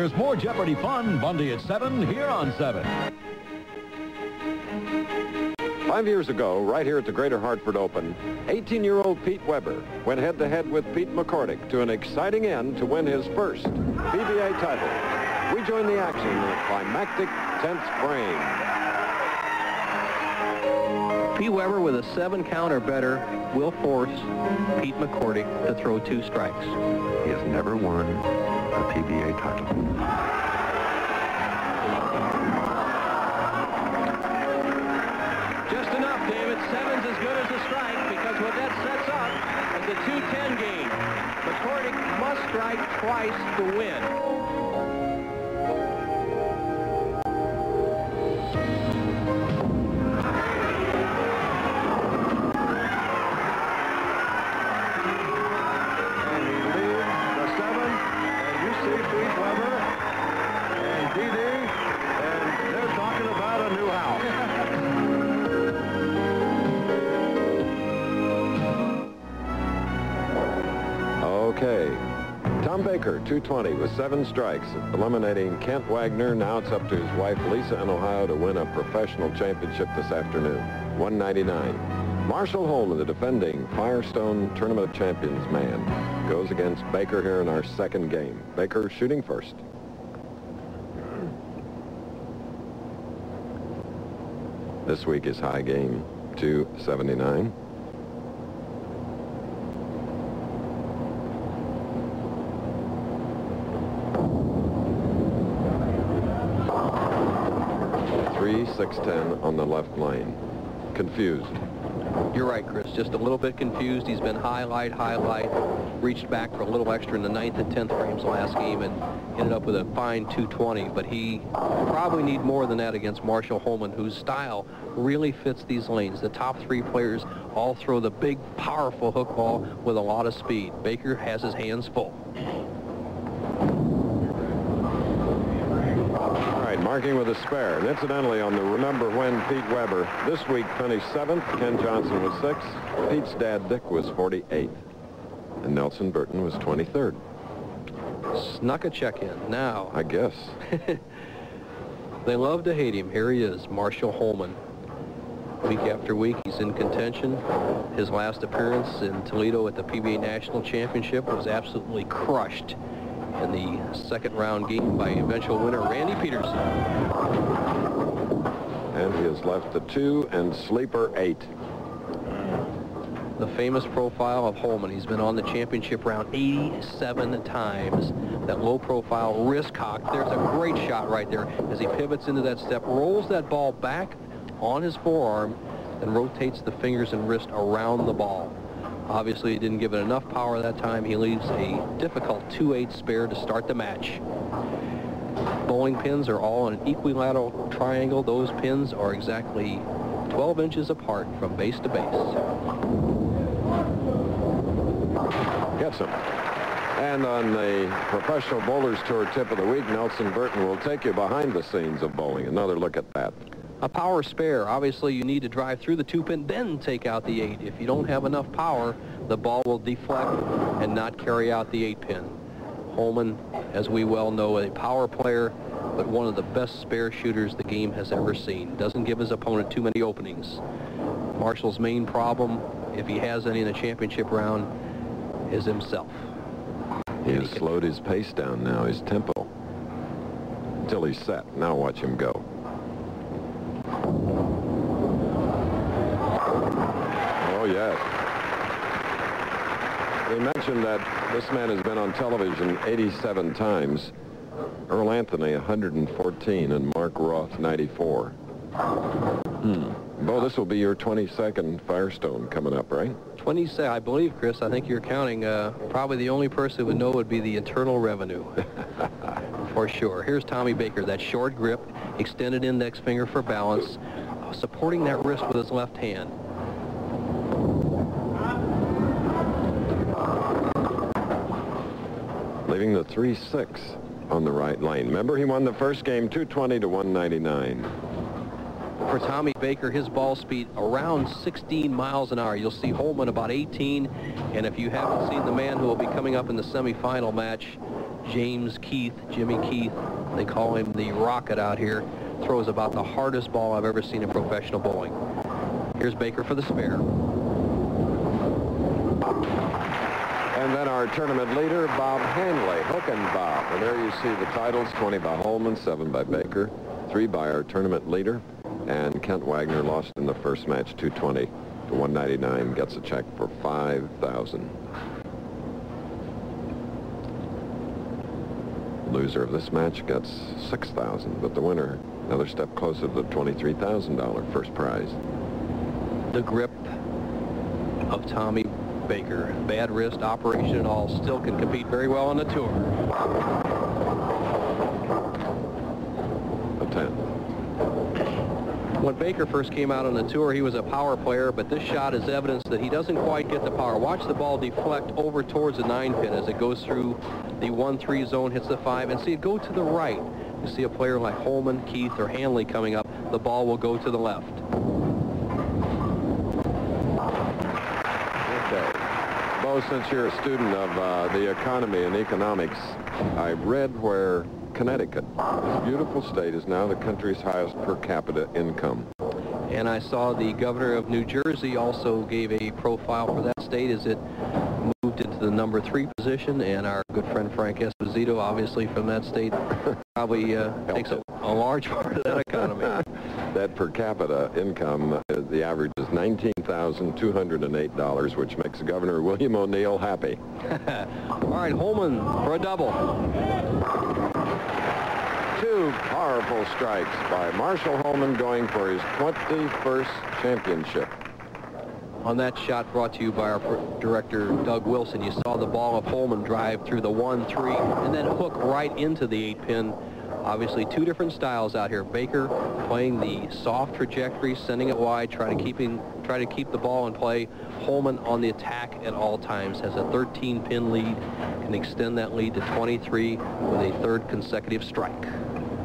There's more Jeopardy fun Monday at 7 here on 7. 5 years ago, right here at the Greater Hartford Open, 18-year-old Pete Weber went head-to-head with Pete McCordick to an exciting end to win his first PBA title. We join the action in a climactic 10th frame. Pete Weber with a 7 count or better will force Pete McCordick to throw 2 strikes. He has never won a PBA title. Just enough, David. 7's as good as a strike because what that sets up is a 2-10 game. McCordick must strike twice to win. Okay. Tom Baker, 220 with 7 strikes, eliminating Kent Wagner. Now it's up to his wife, Lisa, in Ohio to win a professional championship this afternoon. 199. Marshall Holman, the defending Firestone Tournament of Champions man, goes against Baker here in our second game. Baker shooting first. This week is high game 279. Three 610 on the left lane. Confused. You're right, Chris. Just a little bit confused. He's been highlight, reached back for a little extra in the 9th and 10th frames last game and ended up with a fine 220. But he probably need more than that against Marshall Holman, whose style really fits these lanes. The top 3 players all throw the big, powerful hook ball with a lot of speed. Baker has his hands full. Marking with a spare. And incidentally, on the Remember When Pete Weber this week finished 7th. Ken Johnson was 6th. Pete's dad, Dick, was 48th. And Nelson Burton was 23rd. Snuck a check in. Now, I guess. They love to hate him. Here he is, Marshall Holman. Week after week, he's in contention. His last appearance in Toledo at the PBA National Championship was absolutely crushed in the second round game by eventual winner Randy Peterson. And he has left the 2 and sleeper 8. The famous profile of Holman. He's been on the championship round 87 times. That low profile wrist cock. There's a great shot right there as he pivots into that step, rolls that ball back on his forearm, and rotates the fingers and wrist around the ball. Obviously, he didn't give it enough power that time. He leaves a difficult 2-8 spare to start the match. Bowling pins are all in an equilateral triangle. Those pins are exactly 12 inches apart from base to base. Gets him. And on the Professional Bowlers Tour tip of the week, Nelson Burton will take you behind the scenes of bowling. Another look at that. A power spare. Obviously, you need to drive through the 2-pin, then take out the 8. If you don't have enough power, the ball will deflect and not carry out the 8-pin. Holman, as we well know, a power player, but one of the best spare shooters the game has ever seen. Doesn't give his opponent too many openings. Marshall's main problem, if he has any in a championship round, is himself. He has slowed his pace down now, his tempo, until he's set. Now watch him go. Oh, yes. We mentioned that this man has been on television 87 times. Earl Anthony, 114, and Mark Roth, 94. Bo, this will be your 22nd Firestone coming up, right? 27, I believe, Chris. I think you're counting. Probably the only person who would know would be the Internal Revenue. For sure. Here's Tommy Baker, that short grip, extended index finger for balance, supporting that wrist with his left hand. Leaving the 3-6 on the right lane. Remember, he won the first game 220 to 199. For Tommy Baker, his ball speed around 16 miles an hour. You'll see Holman about 18. And if you haven't seen the man who will be coming up in the semifinal match, James Keith, Jimmy Keith, they call him the Rocket out here, throws about the hardest ball I've ever seen in professional bowling. Here's Baker for the spare. And then our tournament leader, Bob Hanley, Hook and Bob. And there you see the titles, 20 by Holman, 7 by Baker, 3 by our tournament leader. And Kent Wagner lost in the first match, 220 to 199, gets a check for $5,000. Loser of this match gets $6,000, but the winner another step closer to the $23,000 first prize. The grip of Tommy Baker, bad wrist, operation and all, still can compete very well on the tour. A 10. When Baker first came out on the tour, he was a power player, but this shot is evidence that he doesn't quite get the power. Watch the ball deflect over towards the 9-pin as it goes through the 1-3 zone, hits the 5, and see it go to the right. You see a player like Holman, Keith, or Hanley coming up, the ball will go to the left. Okay. Bo, since you're a student of the economy and economics, I read where Connecticut, this beautiful state, is now the country's highest per capita income. And I saw the governor of New Jersey also gave a profile for that state as it moved into the number 3 position, and our good friend Frank Esposito, obviously from that state, probably takes a large part of that economy. That per capita income, the average is $19,208, which makes Governor William O'Neill happy. All right, Holman for a double. 2 powerful strikes by Marshall Holman, going for his 21st championship. On that shot brought to you by our director, Doug Wilson, you saw the ball of Holman drive through the 1-3 and then hook right into the 8-pin. Obviously, 2 different styles out here. Baker playing the soft trajectory, sending it wide, try to keep the ball in play. Holman on the attack at all times, has a 13-pin lead, can extend that lead to 23 with a 3rd consecutive strike.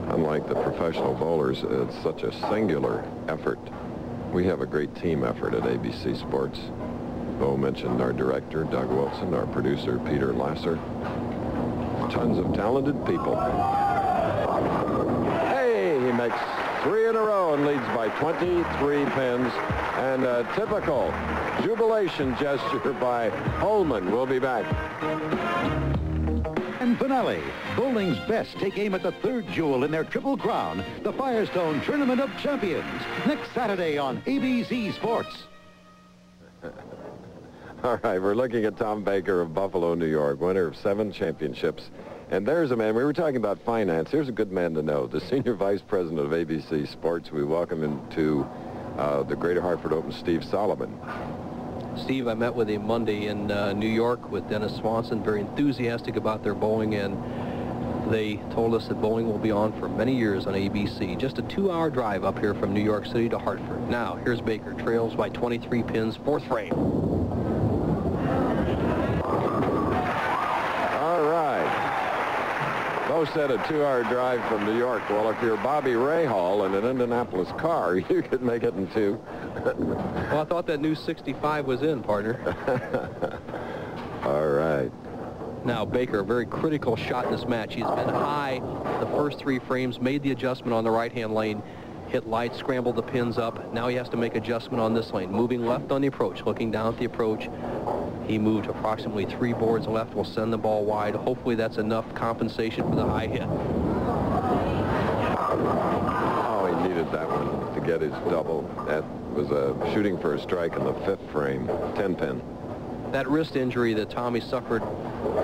Unlike the professional bowlers, it's such a singular effort. We have a great team effort at ABC Sports. Bo mentioned our director, Doug Wilson, our producer, Peter Lasser. Tons of talented people. Hey, he makes 3 in a row and leads by 23 pins. And a typical jubilation gesture by Holman. We'll be back. And finale, bowling's best take aim at the 3rd jewel in their Triple Crown, the Firestone Tournament of Champions, next Saturday on ABC Sports. All right, we're looking at Tom Baker of Buffalo, New York, winner of 7 championships. And there's a man, we were talking about finance. Here's a good man to know, the Senior Vice President of ABC Sports. We welcome him to the Greater Hartford Open, Steve Solomon. Steve, I met with him Monday in New York with Dennis Swanson, very enthusiastic about their bowling, and they told us that bowling will be on for many years on ABC. Just a 2-hour drive up here from New York City to Hartford. Now, here's Baker, trails by 23 pins, 4th frame. All right. Bo said a 2-hour drive from New York. Well, if you're Bobby Rahal in an Indianapolis car, you could make it in 2. Well, I thought that new 65 was in, partner. All right. Now, Baker, a very critical shot in this match. He's been high the first 3 frames, made the adjustment on the right-hand lane, hit light, scrambled the pins up. Now he has to make adjustment on this lane. Moving left on the approach, looking down at the approach. He moved approximately 3 boards left, will send the ball wide. Hopefully that's enough compensation for the high hit. Oh, he needed that one to get his double. That was shooting for a strike in the 5th frame, 10-pin. That wrist injury that Tommy suffered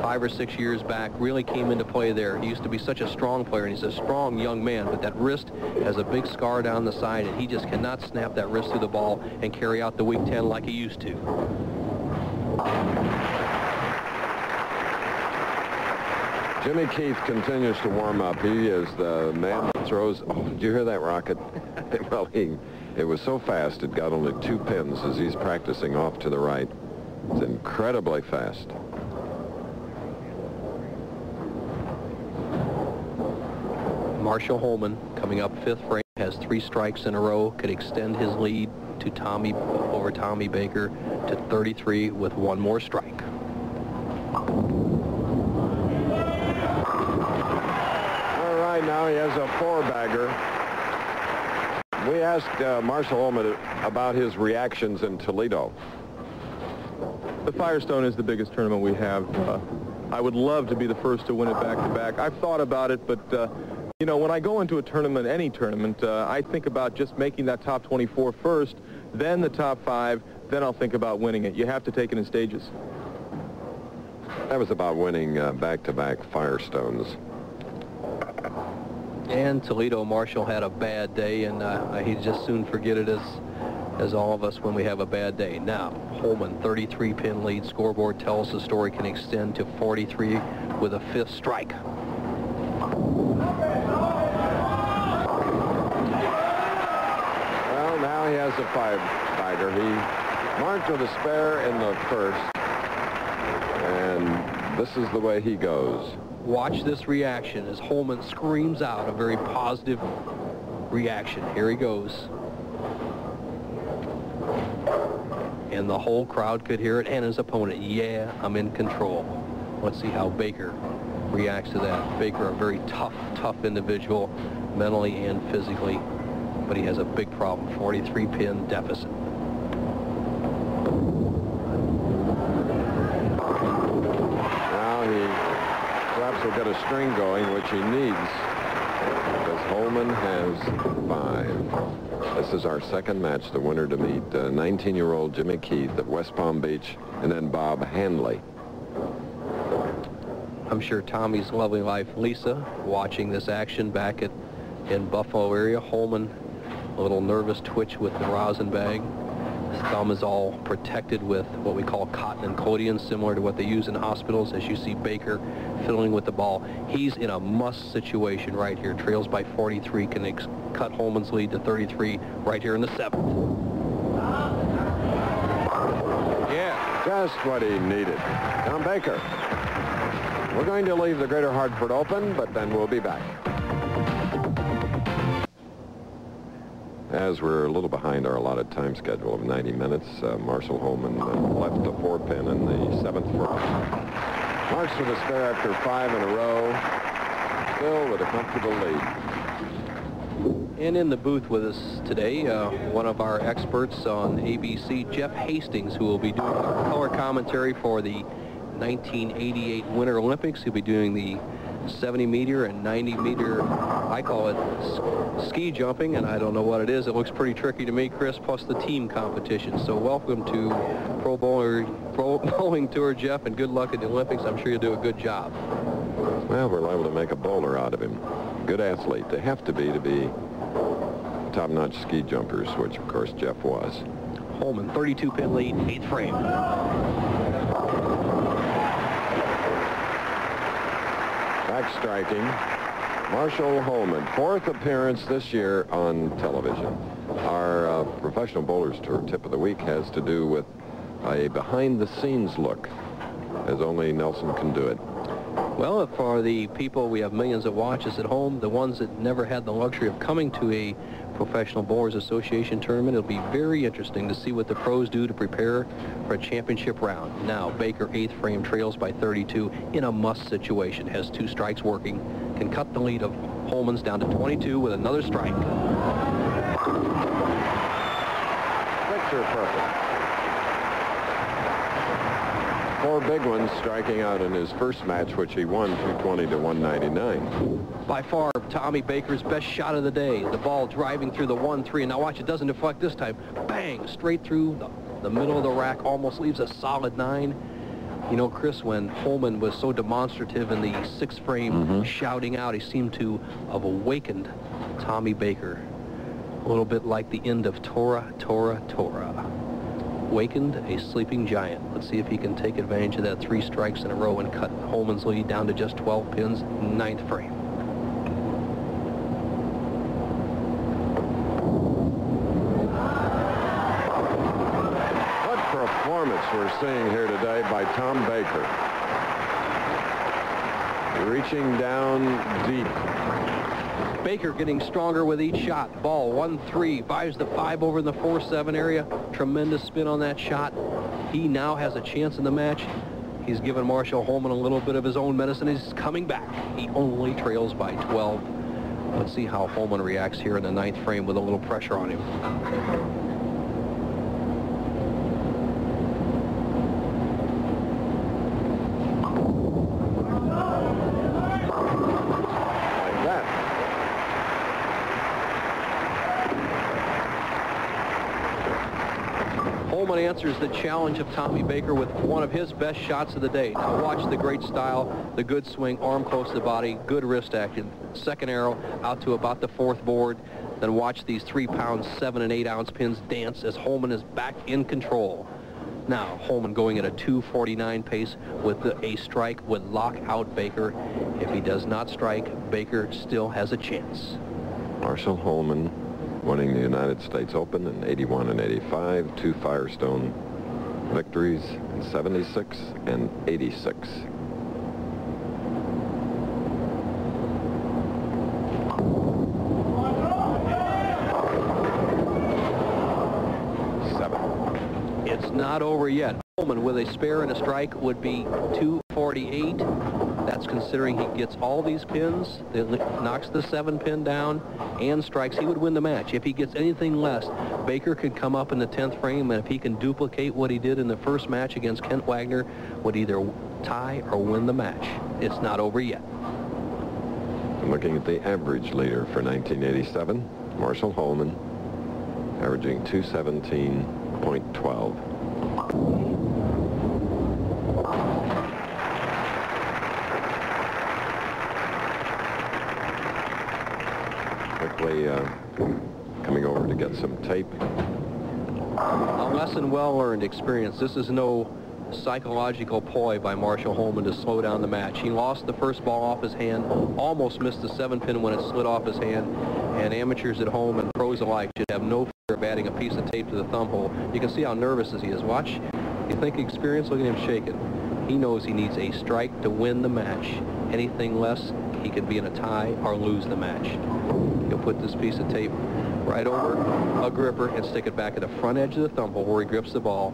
5 or 6 years back really came into play there. He used to be such a strong player, and he's a strong young man, but that wrist has a big scar down the side, and he just cannot snap that wrist through the ball and carry out the weak 10 like he used to. Jimmy Keith continues to warm up. He is the man that throws. Oh, did you hear that rocket? Well, it was so fast it got only 2 pins as he's practicing off to the right. It's incredibly fast. Marshall Holman coming up 5th frame, has 3 strikes in a row, could extend his lead to over Tommy Baker to 33 with 1 more strike. asked Marshall Holman about his reactions in Toledo. The Firestone is the biggest tournament we have. I would love to be the first to win it back-to-back. I've thought about it, but, you know, when I go into a tournament, any tournament, I think about just making that top 24 first, then the top 5, then I'll think about winning it. You have to take it in stages. That was about winning back-to-back Firestones. And Toledo Marshall had a bad day, and he'd just soon forget it as all of us when we have a bad day. Now, Holman, 33-pin lead. Scoreboard tells the story can extend to 43 with a 5th strike. Well, now he has a 5-bagger. He marked with a spare in the first, and this is the way he goes. Watch this reaction as Holman screams out a very positive reaction. Here he goes. And the whole crowd could hear it, and his opponent. Yeah, I'm in control. Let's see how Baker reacts to that. Baker, a very tough individual, mentally and physically, but he has a big problem. 43-pin deficit. Now he perhaps will get a string going, which he needs, because Holman has 5. This is our second match, the winner to meet 19-year-old Jimmy Keith of West Palm Beach, and then Bob Hanley. I'm sure Tommy's lovely wife, Lisa, watching this action back in Buffalo area. Holman, a little nervous twitch with the rosin bag. His thumb is all protected with what we call cotton and collodion, similar to what they use in hospitals. As you see Baker fiddling with the ball, he's in a must situation right here. Trails by 43, can cut Holman's lead to 33 right here in the 7th. Yeah, just what he needed. Tom Baker. We're going to leave the Greater Hartford Open, but then we'll be back. As we're a little behind our allotted time schedule of 90 minutes, Marshall Holman left the 4-pin in the 7th frame. Marks with a spare after 5 in a row, still with a comfortable lead. And in the booth with us today, one of our experts on ABC, Jeff Hastings, who will be doing our color commentary for the 1988 Winter Olympics. He'll be doing the 70-meter and 90-meter, I call it ski jumping, and I don't know what it is. It looks pretty tricky to me, Chris, plus the team competition. So welcome to Pro Bowling Tour, Jeff, and good luck at the Olympics. I'm sure you'll do a good job. Well, we're liable to make a bowler out of him. Good athlete. They have to be top-notch ski jumpers, which, of course, Jeff was. Holman, 32-pin lead, 8th frame. Back striking, Marshall Holman, 4th appearance this year on television. Our Professional Bowlers Tour tip of the week has to do with a behind-the-scenes look, as only Nelson can do it. Well, for the people, we have millions that watch us at home, the ones that never had the luxury of coming to a Professional Bowlers Association tournament, it'll be very interesting to see what the pros do to prepare for a championship round. Now, Baker, 8th frame, trails by 32 in a must situation, has 2 strikes working, can cut the lead of Holman's down to 22 with another strike. Picture perfect. 4 big ones, striking out in his first match, which he won 220 to 199. By far, Tommy Baker's best shot of the day. The ball driving through the 1-3, and now watch, it doesn't deflect this time. Bang, straight through the middle of the rack, almost leaves a solid 9. You know, Chris, when Holman was so demonstrative in the 6th frame, shouting out, he seemed to have awakened Tommy Baker. A little bit like the end of Tora, Tora, Tora. Wakened a sleeping giant. Let's see if he can take advantage of that 3 strikes in a row and cut Holman's lead down to just 12 pins, 9th frame. What performance we're seeing here today by Tom Baker. Reaching down deep. Baker getting stronger with each shot. Ball 1-3, buys the 5 over in the 4-7 area. Tremendous spin on that shot. He now has a chance in the match. He's given Marshall Holman a little bit of his own medicine. He's coming back. He only trails by 12. Let's see how Holman reacts here in the 9th frame with a little pressure on him. Holman answers the challenge of Tommy Baker with one of his best shots of the day. Now watch the great style, the good swing, arm close to the body, good wrist action. Second arrow out to about the 4th board. Then watch these 3-pound, 7 and 8 ounce pins dance as Holman is back in control. Now Holman going at a 2:49 pace with a strike would lock out Baker. If he does not strike, Baker still has a chance. Marshall Holman winning the United States Open in 81 and 85, 2 Firestone victories in 76 and 86. It's not over yet. Holman with a spare and a strike would be 248. That's considering he gets all these pins, knocks the 7 pin down, and strikes. He would win the match. If he gets anything less, Baker could come up in the 10th frame, and if he can duplicate what he did in the first match against Kent Wagner, would either tie or win the match. It's not over yet. Looking at the average leader for 1987, Marshall Holman, averaging 217.12. Quickly coming over to get some tape. A lesson well learned, experience. This is no psychological ploy by Marshall Holman to slow down the match. He lost the first ball off his hand, almost missed the 7 pin when it slid off his hand, and amateurs at home and pros alike should have no fear of adding a piece of tape to the thumb hole. You can see how nervous he is. Watch. You think experience? Look at him shaking. He knows he needs a strike to win the match. Anything less, he could be in a tie or lose the match. He'll put this piece of tape right over a gripper and stick it back at the front edge of the thumb hole where he grips the ball.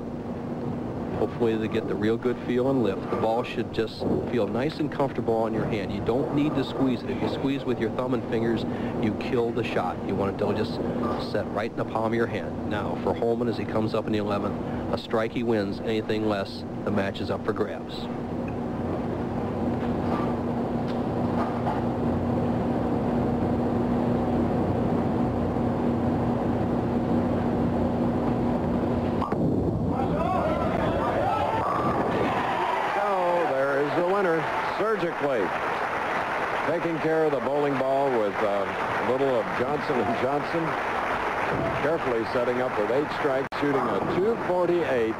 Hopefully to get the real good feel and lift. The ball should just feel nice and comfortable on your hand. You don't need to squeeze it. If you squeeze with your thumb and fingers, you kill the shot. You want it to just set right in the palm of your hand. Now for Holman as he comes up in the 11th, a strike he wins. Anything less, the match is up for grabs. Surgically taking care of the bowling ball with a little of Johnson & Johnson. Carefully setting up with 8 strikes, shooting a 248.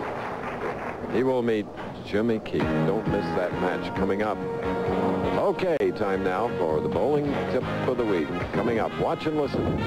He will meet Jimmy Keith. Don't miss that match coming up. Okay, time now for the bowling tip of the week. Coming up, watch and listen.